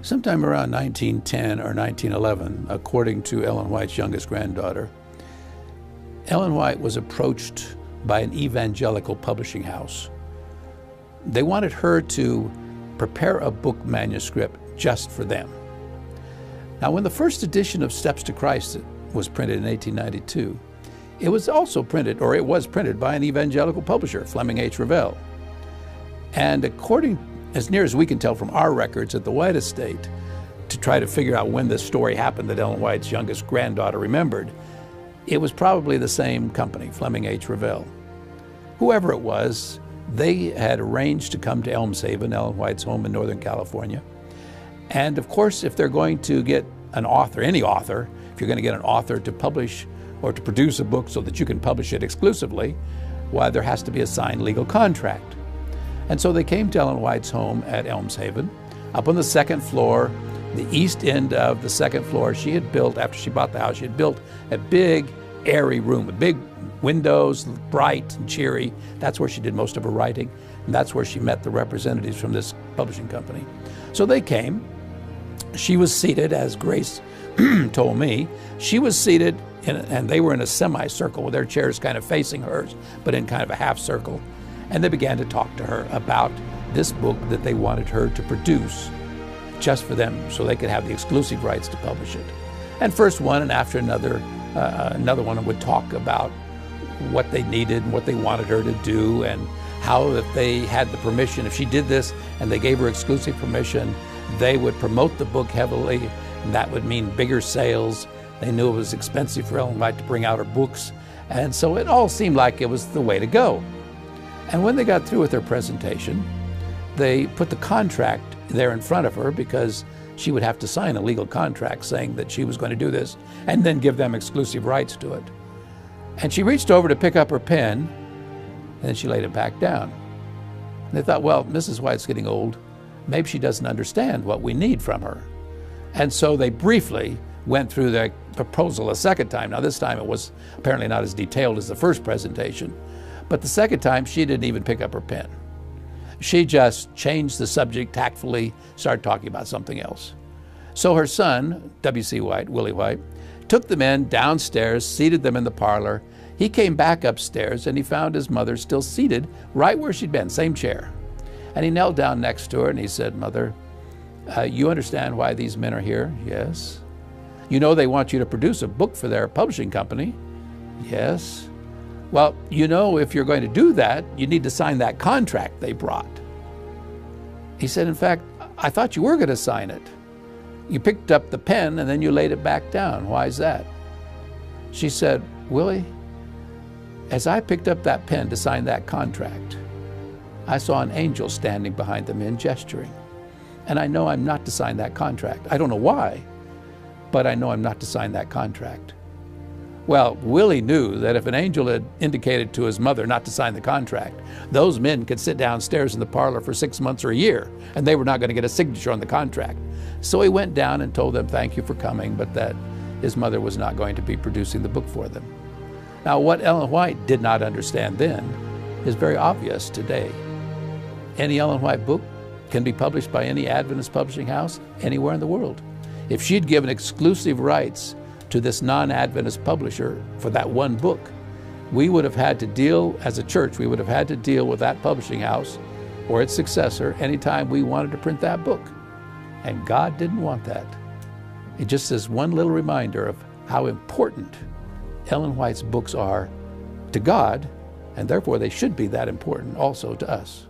Sometime around 1910 or 1911, according to Ellen White's youngest granddaughter, Ellen White was approached by an evangelical publishing house. They wanted her to prepare a book manuscript just for them. Now, when the first edition of Steps to Christ was printed in 1892, it was printed by an evangelical publisher, Fleming H. Revell. And according, as near as we can tell from our records at the White estate, to try to figure out when this story happened that Ellen White's youngest granddaughter remembered, it was probably the same company, Fleming H. Revell. Whoever it was, they had arranged to come to Elmshaven, Ellen White's home in Northern California. And of course, if they're going to get an author, any author, if you're going to get an author to publish or to produce a book so that you can publish it exclusively, why, there has to be a signed legal contract. And so they came to Ellen White's home at Elmshaven. Up on the second floor, the east end of the second floor, she had built, after she bought the house, she had built a big, airy room with big windows, bright and cheery. That's where she did most of her writing, and that's where she met the representatives from this publishing company. So they came. She was seated, as Grace told me, she was seated, and they were in a semicircle with their chairs kind of facing hers, but in kind of a half circle. And they began to talk to her about this book that they wanted her to produce just for them so they could have the exclusive rights to publish it. And first one and after another one would talk about what they needed and what they wanted her to do, and how, if they had the permission, if she did this and they gave her exclusive permission, they would promote the book heavily, and that would mean bigger sales. They knew it was expensive for Ellen White to bring out her books, and so it all seemed like it was the way to go. And when they got through with their presentation, they put the contract there in front of her, because she would have to sign a legal contract saying that she was going to do this and then give them exclusive rights to it. And she reached over to pick up her pen, and then she laid it back down. And they thought, well, Mrs. White's getting old. Maybe she doesn't understand what we need from her. And so they briefly went through the proposal a second time. Now, this time it was apparently not as detailed as the first presentation. But the second time, she didn't even pick up her pen. She just changed the subject tactfully, started talking about something else. So her son, W.C. White, Willie White, took the men downstairs, seated them in the parlor. He came back upstairs, and he found his mother still seated right where she'd been, same chair. And he knelt down next to her, and he said, "Mother, you understand why these men are here?" "Yes." "You know they want you to produce a book for their publishing company?" "Yes." "Well, you know, if you're going to do that, you need to sign that contract they brought." He said, "In fact, I thought you were going to sign it. You picked up the pen and then you laid it back down. Why is that?" She said, "Willie, as I picked up that pen to sign that contract, I saw an angel standing behind the men gesturing. And I know I'm not to sign that contract. I don't know why, but I know I'm not to sign that contract." Well, Willie knew that if an angel had indicated to his mother not to sign the contract, those men could sit downstairs in the parlor for 6 months or a year, and they were not going to get a signature on the contract. So he went down and told them thank you for coming, but that his mother was not going to be producing the book for them. Now, what Ellen White did not understand then is very obvious today. Any Ellen White book can be published by any Adventist publishing house anywhere in the world. If she'd given exclusive rights to this non-Adventist publisher for that one book, we would have had to deal, as a church, we would have had to deal with that publishing house or its successor anytime we wanted to print that book. And God didn't want that. It just is one little reminder of how important Ellen White's books are to God, and therefore they should be that important also to us.